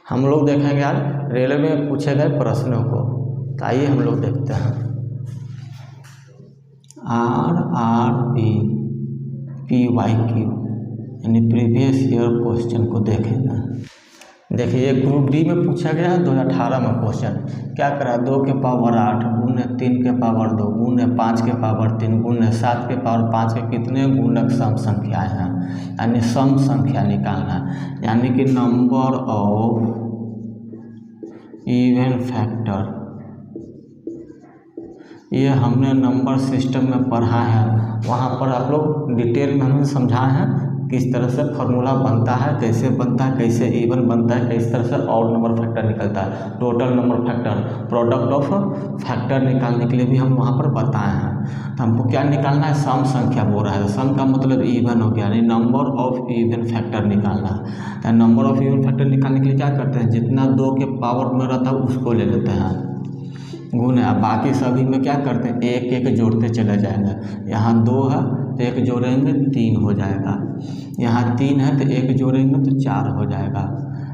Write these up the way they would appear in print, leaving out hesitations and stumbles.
हम लोग देखेंगे आज रेलवे में पूछे गए प्रश्नों को। तो आइए हम लोग देखते हैं। RRPPYQ यानी प्रीवियस ईयर क्वेश्चन को देखेंगे। देखिए ये ग्रुप डी में पूछा गया है 2018 में क्वेश्चन। क्या करा 2 के पावर 8 गुने 3 के पावर 2 गुने 5 के पावर 3 गुने 7 के पावर 5 के कितने गुणक सम संख्याएं हैं, यानी सम संख्या निकालना, यानी कि नंबर ऑफ इवन फैक्टर। ये हमने नंबर सिस्टम में पढ़ा है, वहाँ पर आप लोग डिटेल में हमने समझाया है किस तरह से फार्मूला बनता है, कैसे बनता है, कैसे इवन बनता है, किस तरह से ऑड नंबर फैक्टर निकलता है, total number factor, product of factor निकालने के लिए भी हम वहाँ पर बताए हैं। तो हमको क्या निकालना है, सम संख्या बोल रहा है। सम का मतलब इवन हो गया, यानी नंबर ऑफ इवन फैक्टर निकालना है। तो नंबर ऑफ इवन फैक्टर निकालने के लिए क्या करते हैं, जितना 2 के पावर में रहता है उसको ले लेते हैं गुने, बाकी सभी में क्या करते हैं एक एक जोड़ते चले जाएंगे। यहाँ 2 है तो एक जोड़ेंगे 3 हो जाएगा, यहाँ 3 है तो एक जोड़ेंगे तो 4 हो जाएगा,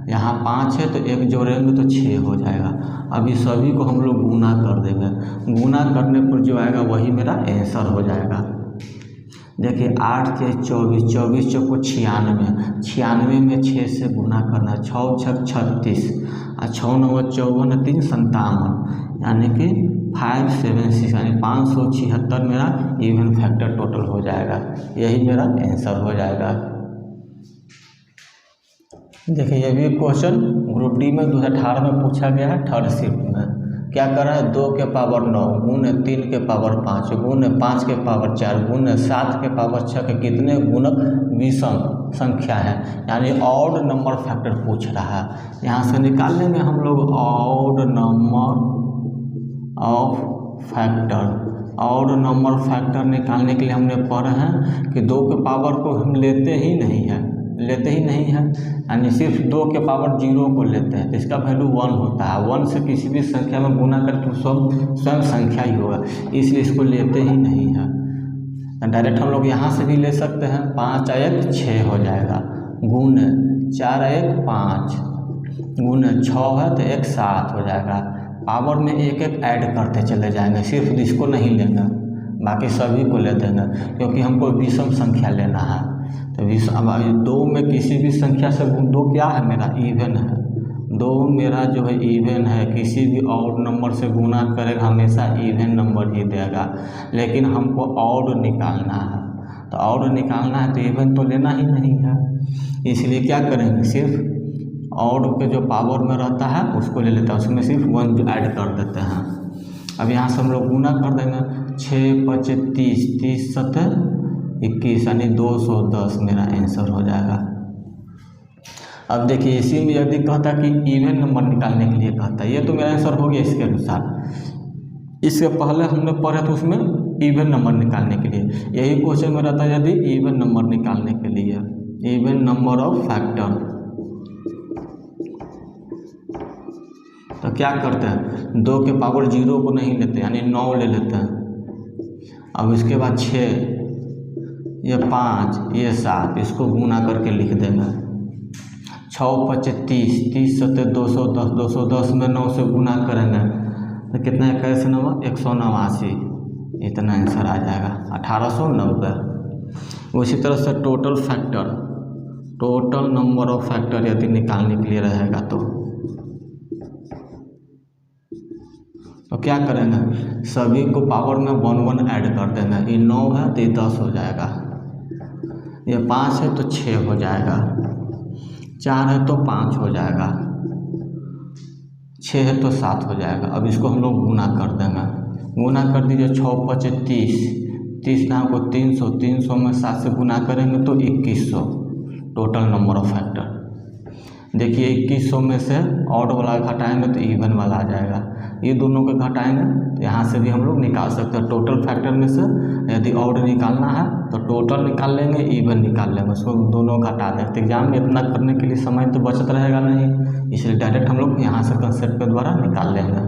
यहाँ 5 है तो एक जोड़ेंगे तो 6 हो जाएगा। अभी सभी को हम लोग गुना कर देंगे, गुना करने पर जो आएगा वही मेरा आंसर हो जाएगा। देखिए 8 के 24, 24 चौको 96, 96 में 6 से गुना करना, 6 छक 36 और 6 9 54 3 57, यानी कि 576 यानी 576 मेरा इवन फैक्टर टोटल हो जाएगा। यही मेरा आंसर हो जाएगा। देखिए ये भी क्वेश्चन ग्रुप डी में 2018 में पूछा गया है, थर्ड शिफ्ट में। क्या कर रहा है 2 के पावर 9 गुने 3 के पावर 5 गुने 5 के पावर 4 गुने 7 के पावर 6 के कितने गुणक विषम संख्या है, यानी ऑड नंबर फैक्टर पूछ रहा है। यहाँ से निकाल लेंगे हम लोग odd number of factor. Odd number factor निकालने के लिए हमने पढ़ा है कि 2 के पावर को हम लेते ही नहीं है, यानी सिर्फ 2 के पावर 0 को लेते हैं तो इसका वैल्यू 1 होता है। 1 से किसी भी संख्या में गुना करके स्वयं संख्या ही होगा, इसलिए इसको लेते ही नहीं है। डायरेक्ट हम लोग यहाँ से भी ले सकते हैं, 5 1 6 हो जाएगा, गुने 4 1 5 गुने 6 है तो 1 7 हो जाएगा। पावर में एक एक ऐड करते चले जाएंगे, सिर्फ इसको नहीं लेंगे, बाकी सभी को ले देंगे, क्योंकि हमको विषम संख्या लेना है। तो विषम 2 में किसी भी संख्या से 2 क्या है मेरा इवन है, 2 मेरा जो है इवन है, किसी भी ऑड नंबर से गुना करेगा हमेशा इवन नंबर ही देगा। लेकिन हमको ऑड निकालना है, तो ऑड निकालना है तो इवन तो लेना ही नहीं है, इसलिए क्या करेंगे सिर्फ ऑड के जो पावर में रहता है उसको ले लेता है, उसमें सिर्फ 1 ऐड कर देते हैं। अब यहाँ से हम लोग गुना कर देंगे, 6 5 30 30 7 21 यानी 210 मेरा आंसर हो जाएगा। अब देखिए इसी में यदि कहता कि इवन नंबर निकालने के लिए कहता है, ये तो मेरा आंसर हो गया इसके अनुसार। इससे पहले हमने पढ़ा था उसमें इवन नंबर निकालने के लिए, यही क्वेश्चन में रहता है यदि इवन नंबर निकालने के लिए, इवन नंबर ऑफ फैक्टर। तो क्या करते हैं 2 के पावर 0 को नहीं लेते, यानी 9 ले लेते हैं। अब इसके बाद 6 ये 5 ये 7, इसको गुना करके लिख देंगे, 6 5 30 30 7 210, 210 में 9 से गुना करेंगे तो कितना है, 21 9 189, इतना आंसर आ जाएगा 1890। उसी तरह से total factor, total number of factor यदि निकालने के लिए रहेगा तो क्या करेंगे, सभी को पावर में 1 1 ऐड कर देंगे। ये 9 है तो ये 10 हो जाएगा, ये 5 है तो 6 हो जाएगा, 4 है तो 5 हो जाएगा, 6 है तो 7 हो जाएगा। अब इसको हम लोग गुना कर देंगे, गुना कर दीजिए, 6 5 30 30 ना को 300, 300 में 7 से गुना करेंगे तो 2100 टोटल नंबर ऑफ फैक्टर। देखिए 2100 में से ऑड वाला घटाएंगे तो इवन वाला आ जाएगा, ये दोनों को घटाएंगे तो यहाँ से भी हम लोग निकाल सकते हैं। टोटल फैक्टर में से यदि ऑड निकालना है तो टोटल निकाल लेंगे, इवन निकाल लेंगे, उसको दोनों घटा दें। तो एग्जाम में इतना करने के लिए समय तो बचत रहेगा नहीं, इसलिए डायरेक्ट हम लोग यहाँ से कंसेप्ट के द्वारा निकाल लेंगे।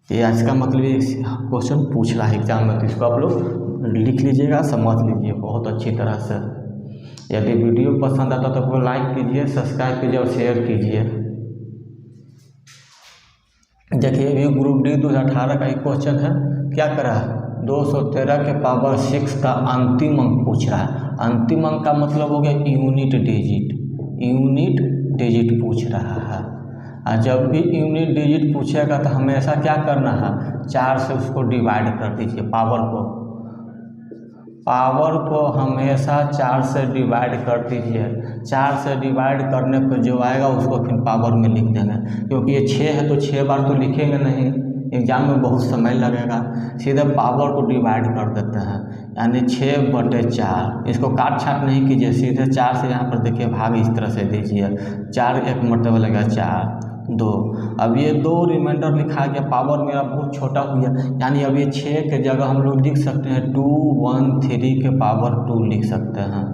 ये आज का मतलब ये क्वेश्चन पूछ रहा है एग्जाम में, तो इसको आप लोग लिख लीजिएगा, समझ लीजिए बहुत अच्छी तरह से। यदि वीडियो पसंद आता तो लाइक कीजिए, सब्सक्राइब कीजिए और शेयर कीजिए। देखिए ये ग्रुप डी 2018 का एक क्वेश्चन है। क्या करा है, 213 के पावर 6 का अंतिम अंक पूछ रहा है। अंतिम अंक का मतलब हो गया यूनिट डिजिट पूछ रहा है। और जब भी यूनिट डिजिट पूछेगा तो हमेशा क्या करना है, 4 से उसको डिवाइड कर दीजिए। पावर को हमेशा 4 से डिवाइड कर दीजिए। 4 से डिवाइड करने पर जो आएगा उसको फिर पावर में लिख देंगे, क्योंकि ये 6 है तो 6 बार तो लिखेंगे नहीं, एग्जाम में बहुत समय लगेगा। सीधे पावर को डिवाइड कर देते हैं, यानी 6/4। इसको काट छाट नहीं कीजिए, सीधे 4 से यहाँ पर देखिए भाग इस तरह से दीजिए। 4 एक मरतबा लगेगा 4 2। अब ये 2 रिमाइंडर लिखा गया, पावर मेरा बहुत छोटा हो गया, यानी अब ये 6 के जगह हम लोग लिख सकते हैं 213 के पावर 2 लिख सकते हैं।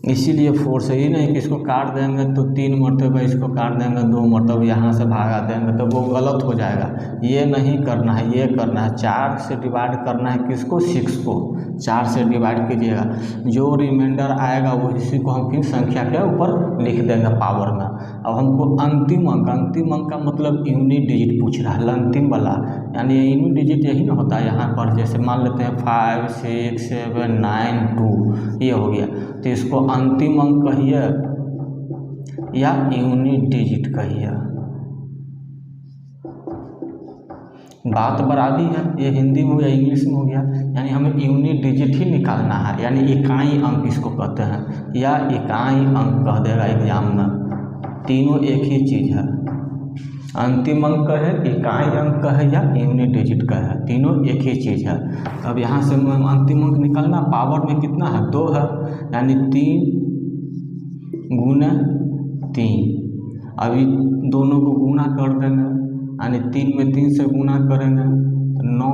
इसीलिए 4 से ही नहीं कि इसको काट देंगे तो 3 मरतबा, इसको काट देंगे 2 मरतबा, यहाँ से भागा देंगे तो वो गलत हो जाएगा। ये नहीं करना है, ये करना है 4 से डिवाइड करना है किसको, 6 को 4 से डिवाइड कीजिएगा। जो रिमाइंडर आएगा वो इसी को हम फिर संख्या के ऊपर लिख देंगे पावर में। अब हमको अंतिम अंक का मतलब यूनिट डिजिट पूछ रहा है, अंतिम वाला, यानी यूनिट डिजिट यही ना होता है। यहाँ पर जैसे मान लेते हैं 5 6 7 9 2 ये हो गया, तो इसको अंतिम अंक कहिए या यूनिट डिजिट कहिए। बात बराबरी है, ये हिंदी में हो या इंग्लिश में हो गया, यानी हमें यूनिट डिजिट ही निकालना है, यानी इकाई अंक इसको कहते हैं, या इकाई अंक कह देगा एग्जाम में। तीनों एक ही चीज़ है, अंतिम अंक है, इकाई अंक है या यूनिट डिजिट का है, तीनों एक ही चीज़ है। अब यहाँ से अंतिम अंक निकालना, पावर में कितना है 2 है, यानी 3 × 3। अभी दोनों को गुना कर देंगे, यानी 3 में 3 से गुना करेंगे 9,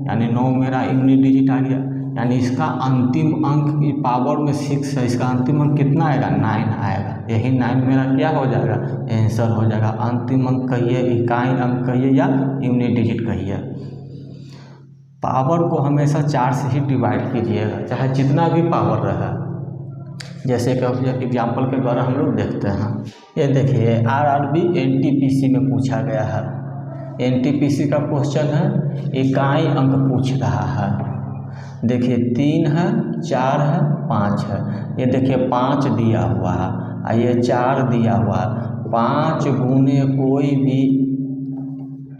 यानी 9 मेरा यूनिट डिजिट आ गया। यानी इसका अंतिम अंक पावर में 6 है, इसका अंतिम अंक कितना आएगा, 9 आएगा। यही 9 मेरा क्या हो जाएगा, आंसर हो जाएगा। अंतिम अंक कहिए, इकाई अंक कहिए या यूनिट डिजिट कहिए। पावर को हमेशा 4 से ही डिवाइड कीजिएगा, चाहे जितना भी पावर रहे। जैसे कि एग्जाम्पल के द्वारा हम लोग देखते हैं, ये देखिए RRB NTPC में पूछा गया है। NTPC का क्वेश्चन है, इकाई अंक पूछ रहा है। देखिए 3 है, 4 है, 5 है। ये देखिए 5 दिया हुआ है और ये 4 दिया हुआ है। 5 गुने कोई भी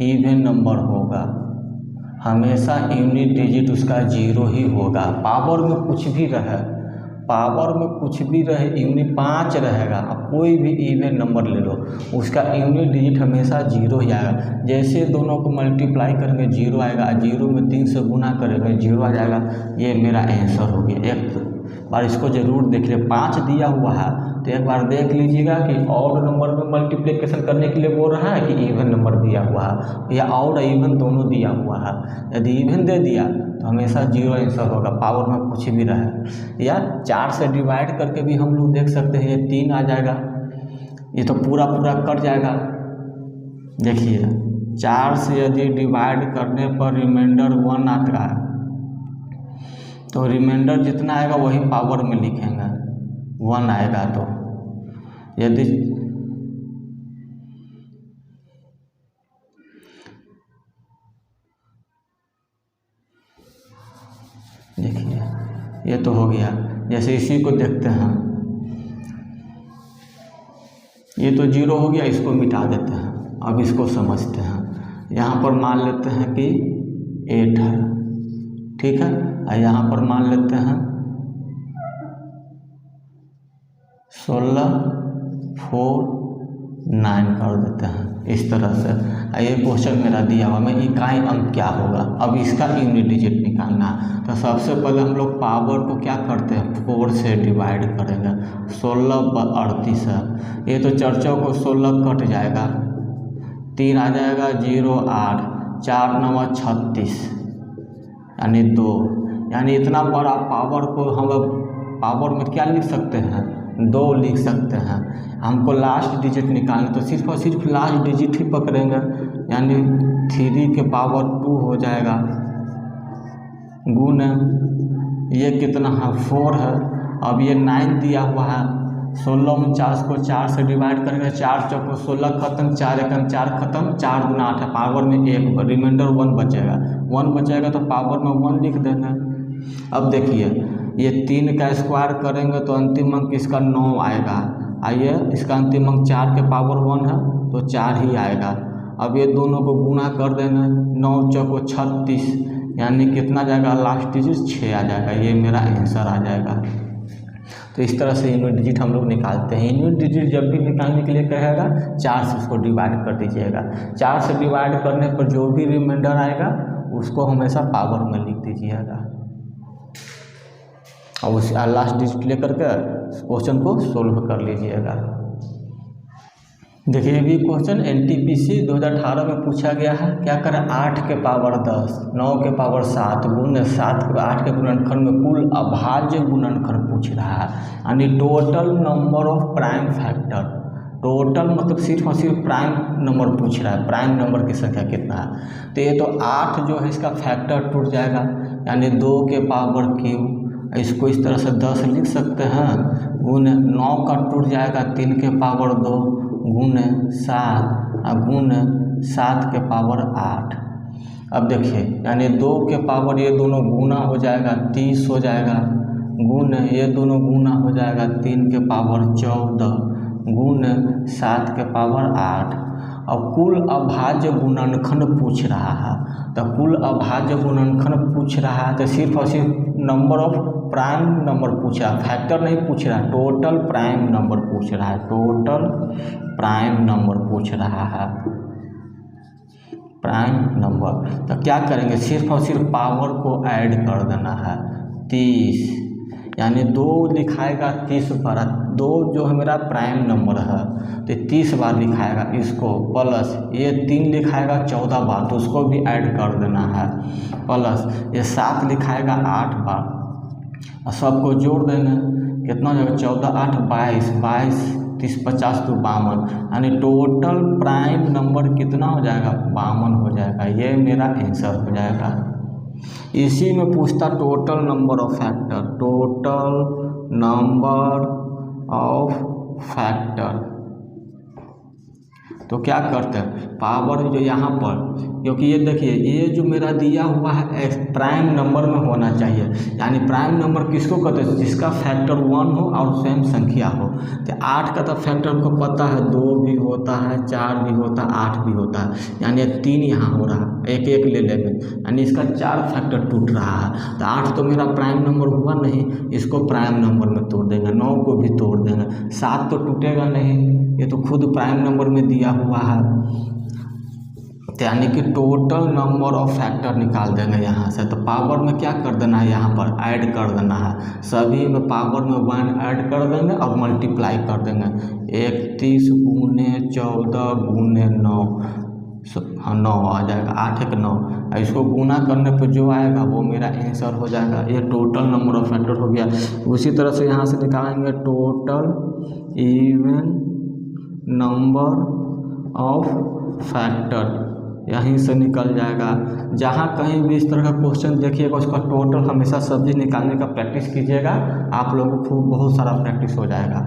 इवन नंबर होगा, हमेशा यूनिट डिजिट उसका 0 ही होगा। पावर में कुछ भी रहे, यूनिट 5 रहेगा। अब कोई भी इवन नंबर ले लो, उसका यूनिट डिजिट हमेशा 0 ही आएगा। जैसे दोनों को मल्टीप्लाई करेंगे 0 आएगा, 0 में 3 से गुना करेंगे 0 आ जाएगा। ये मेरा आंसर हो गया। एक बार इसको जरूर देख लीजिए, 5 दिया हुआ है तो एक बार देख लीजिएगा कि ऑड नंबर में मल्टीप्लिकेशन करने के लिए बोल रहा है कि इवन नंबर दिया हुआ है, या ऑड इवन दोनों दिया हुआ है। यदि इवन दे दिया तो हमेशा 0 आंसर होगा, पावर में कुछ भी रहे। या 4 से डिवाइड करके भी हम लोग देख सकते हैं, ये 3 आ जाएगा, ये तो पूरा कट जाएगा। देखिए 4 से यदि डिवाइड करने पर रिमाइंडर 1 आता है तो रिमाइंडर जितना आएगा वही पावर में लिखेंगे, 1 आएगा। तो यदि देखिए ये तो हो गया। जैसे इसी को देखते हैं, ये तो 0 हो गया, इसको मिटा देते हैं। अब इसको समझते हैं, यहाँ पर मान लेते हैं कि 8 है, ठीक है, और यहाँ पर मान लेते हैं 16 4 9 कर देते हैं इस तरह से। ये क्वेश्चन मेरा दिया हुआ, मैं इकाई अंक क्या होगा, अब इसका यूनिट डिजिट निकालना है। तो सबसे पहले हम लोग पावर को क्या करते हैं, 4 से डिवाइड करेंगे। 16/38 है, ये तो 4 को 16 कट जाएगा, 3 आ जाएगा 0 8 4 9 36 यानी 2। यानी इतना बड़ा पावर को हम पावर में क्या लिख सकते हैं, 2 लिख सकते हैं। हमको लास्ट डिजिट निकालना, तो सिर्फ और सिर्फ लास्ट डिजिट ही पकड़ेंगे, यानी 3 के पावर 2 हो जाएगा, गुण ये कितना है 4 है, अब ये 9 दिया हुआ है, 16 49 को 4 से डिवाइड करेंगे, 4 चौको 16 खत्म, 4 एकम 4 खत्म, 4 गुना 8 है, पावर में 1 रिमाइंडर 1 बचेगा, 1 बचेगा तो पावर में 1 लिख देना। अब देखिए ये 3 का स्क्वायर करेंगे तो अंतिम अंक इसका 9 आएगा। आइए इसका अंतिम अंक 4 के पावर 1 है तो 4 ही आएगा। अब ये दोनों को गुना कर देंगे, 9 चौको 36, यानी कितना जाएगा, लास्ट डिजिट 6 आ जाएगा, ये मेरा आंसर आ जाएगा। तो इस तरह से यूनिट डिजिट हम लोग निकालते हैं। यूनिट डिजिट जब भी निकालने के लिए कहेगा 4 से उसको डिवाइड कर दीजिएगा, 4 से डिवाइड करने पर जो भी रिमाइंडर आएगा उसको हमेशा पावर में लिख दीजिएगा और उस लास्ट डिजिट लेकर के क्वेश्चन को सोल्व कर लीजिएगा। देखिए ये भी क्वेश्चन NTPC 2018 में पूछा गया है। क्या करें, 8 के पावर 10, 9 के पावर 7 गुने 7 के 8 के गुणनखंड में कुल अभाज्य गुणनखंड पूछ रहा है, यानी total number of prime factor. Total मतलब सिर्फ और सिर्फ प्राइम नंबर पूछ रहा है, प्राइम नंबर की संख्या कितना है। तो ये तो 8 जो है इसका फैक्टर टूट जाएगा, यानी 2 के पावर क्यूब, इसको इस तरह से 10 लिख सकते हैं, गुने 9 का टूट जाएगा 3 के पावर 2 गुने 7 और गुने 7 के पावर 8। अब देखिए यानी 2 के पावर ये दोनों गुना हो जाएगा 30 हो जाएगा, गुने ये दोनों गुना हो जाएगा 3 के पावर 14 गुने 7 के पावर 8। अब कुल अभाज्य गुणनखंड पूछ रहा है, तो कुल अभाज्य गुणनखंड पूछ रहा है तो सिर्फ और सिर्फ नंबर ऑफ प्राइम नंबर पूछ रहा है, फैक्टर नहीं पूछ रहा है, टोटल प्राइम नंबर पूछ रहा है, टोटल प्राइम नंबर पूछ रहा है, प्राइम नंबर। तो क्या करेंगे, सिर्फ और सिर्फ पावर को ऐड कर देना है 30, यानी 2 लिखाएगा 30 बार, 2 जो है मेरा प्राइम नंबर है तो 30 बार लिखाएगा इसको, प्लस ये 3 लिखाएगा 14 बार तो उसको भी ऐड कर देना है, प्लस ये 7 लिखाएगा 8 बार और सबको जोड़ देना, कितना हो जाएगा 14 8 22, 22 30 50 तो 52, यानी टोटल प्राइम नंबर कितना हो जाएगा, 52 हो जाएगा, ये मेरा आंसर हो जाएगा। इसी में पूछता total number of factor, total number of factor. तो क्या करते हैं, पावर जो यहाँ पर, क्योंकि ये देखिए ये जो मेरा दिया हुआ है प्राइम नंबर में होना चाहिए, यानी प्राइम नंबर किसको कहते हैं, जिसका फैक्टर 1 हो और सेम संख्या हो। तो 8 का तो फैक्टर को पता है, 2 भी होता है, 4 भी होता है, 8 भी होता है, यानी 3 यहाँ हो रहा है, एक एक ले लेंगे, यानी इसका 4 फैक्टर टूट रहा है। तो 8 तो मेरा प्राइम नंबर हुआ नहीं, इसको प्राइम नंबर में तोड़ देंगे, 9 को भी तोड़ देंगे, 7 तो टूटेगा नहीं, ये तो खुद प्राइम नंबर में दिया हुआ है। यानी कि टोटल नंबर ऑफ फैक्टर निकाल देंगे यहाँ से। तो पावर में क्या कर देना है, यहाँ पर ऐड कर देना है, सभी में पावर में 1 ऐड कर देंगे और मल्टीप्लाई कर देंगे, 31 गुने 14 गुने 9, हाँ 9 आ जाएगा, 8 1 9, इसको गुना करने पर जो आएगा वो मेरा आंसर हो जाएगा। ये टोटल नंबर ऑफ फैक्टर हो गया। उसी तरह से यहाँ से निकालेंगे total even number of factor, यहीं से निकल जाएगा। जहाँ कहीं भी इस तरह का क्वेश्चन देखिएगा उसका टोटल हमेशा सब्जी निकालने का प्रैक्टिस कीजिएगा, आप लोगों को खूब बहुत सारा प्रैक्टिस हो जाएगा।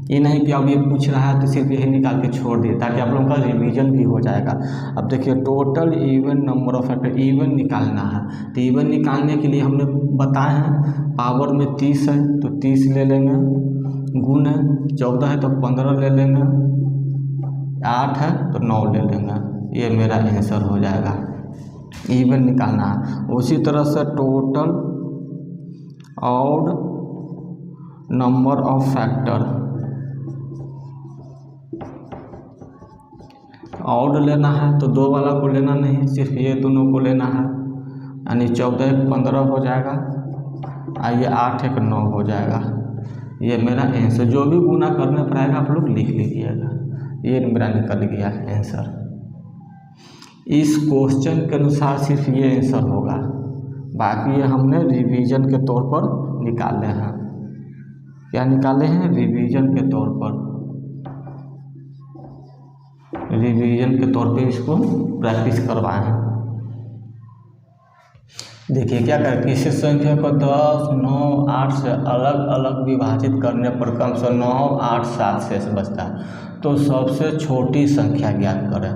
ये नहीं कि अब ये पूछ रहा है तो सिर्फ यही निकाल के छोड़ दिए, ताकि आप लोगों का रिवीजन भी हो जाएगा। अब देखिए total even number of factor, even निकालना है, तो इवन निकालने के लिए हमने बताए हैं पावर में 30 है तो 30 ले लेंगे, गुने 14 है तो 15 ले लेंगे, 8 है तो 9 ले लेंगे, ये मेरा आंसर हो जाएगा। इवन निकालना है। उसी तरह से total odd number of factor, odd लेना है तो 2 वाला को लेना नहीं, सिर्फ ये दोनों को लेना है, यानी 14 1 15 हो जाएगा और ये 8 1 9 हो जाएगा, ये मेरा आंसर। जो भी गुना करने पर आएगा आप लोग लिख लीजिएगा, ये मेरा निकल गया आंसर। इस क्वेश्चन के अनुसार सिर्फ ये आंसर होगा, बाकी ये हमने रिवीजन के तौर पर निकाले हैं। क्या निकाले हैं, रिवीजन के तौर पर, रिवीजन के तौर पे इसको प्रैक्टिस करवाए हैं। देखिए क्या करें, किसी संख्या को 10, 9, 8 से अलग अलग विभाजित करने पर कम से 9, 8, 7 शेष बचता है। तो सबसे छोटी संख्या ज्ञात करें।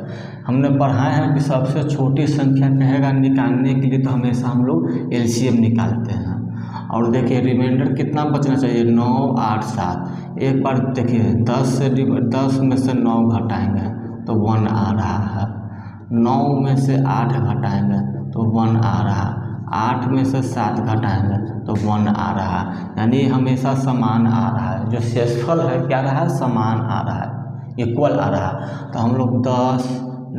हमने पढ़ा है कि सबसे छोटी संख्या कहेगा निकालने के लिए तो हमेशा हम लोग एलसीएम निकालते हैं। और देखिए रिमाइंडर कितना बचना चाहिए, 9, 8, 7। एक बार देखिए 10 में से 9 घटाएंगे तो 1 आ रहा है, 9 में से 8 घटाएंगे तो 1 आ रहा, 8 में से 7 घटाएंगे तो 1 आ रहा, यानी हमेशा समान आ रहा है। जो शेषफल है क्या रहा है, समान आ रहा है, इक्वल आ रहा। तो हम लोग 10,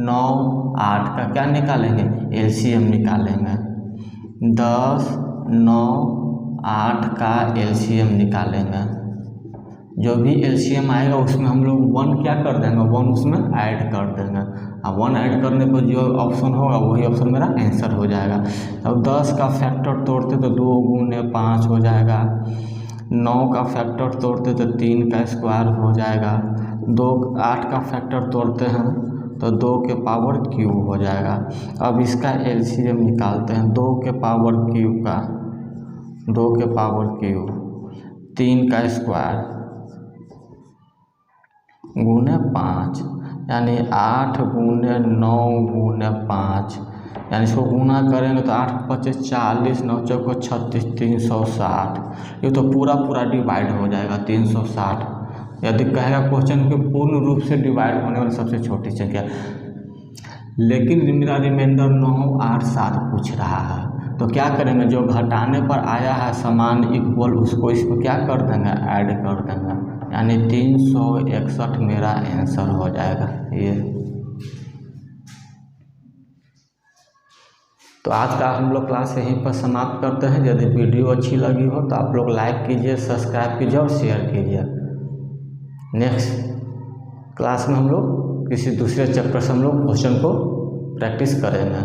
9, 8 का क्या निकालेंगे, एलसीएम निकालेंगे। 10, 9, 8 का एलसीएम निकालेंगे। जो भी एलसीएम आएगा उसमें हम लोग 1 क्या कर देंगे, 1 उसमें ऐड कर देंगे। अब 1 ऐड करने पर जो ऑप्शन होगा वही ऑप्शन मेरा आंसर हो जाएगा। अब 10 का फैक्टर तोड़ते तो 2 गुने 5 हो जाएगा। 9 का फैक्टर तोड़ते तो 3 का स्क्वायर हो जाएगा। 8 का फैक्टर तोड़ते हैं तो 2 के पावर क्यूब हो जाएगा। अब इसका एलसीएम निकालते हैं, 2 के पावर क्यूब का, 2 के पावर क्यूब, 3 का स्क्वायर गुने 5, यानी 8 गुने 9 गुने 5, यानी इसको गुना करेंगे तो 8 25 40, 9 चौको 36, 360। ये तो पूरा डिवाइड हो जाएगा 360। यदि कहेगा क्वेश्चन कि पूर्ण रूप से डिवाइड होने वाली सबसे छोटी संख्या, लेकिन मेरा रिमाइंडर 9, 8, 7 पूछ रहा है। तो क्या करेंगे, जो घटाने पर आया है समान इक्वल उसको इसको क्या कर देंगे, ऐड कर देंगे, यानी 361 मेरा आंसर हो जाएगा ये। तो आज का हम लोग क्लास यहीं पर समाप्त करते हैं। यदि वीडियो अच्छी लगी हो तो आप लोग लाइक कीजिए, सब्सक्राइब कीजिए और शेयर कीजिए। नेक्स्ट क्लास में हम लोग किसी दूसरे चैप्टर से हम लोग क्वेश्चन को प्रैक्टिस करेंगे।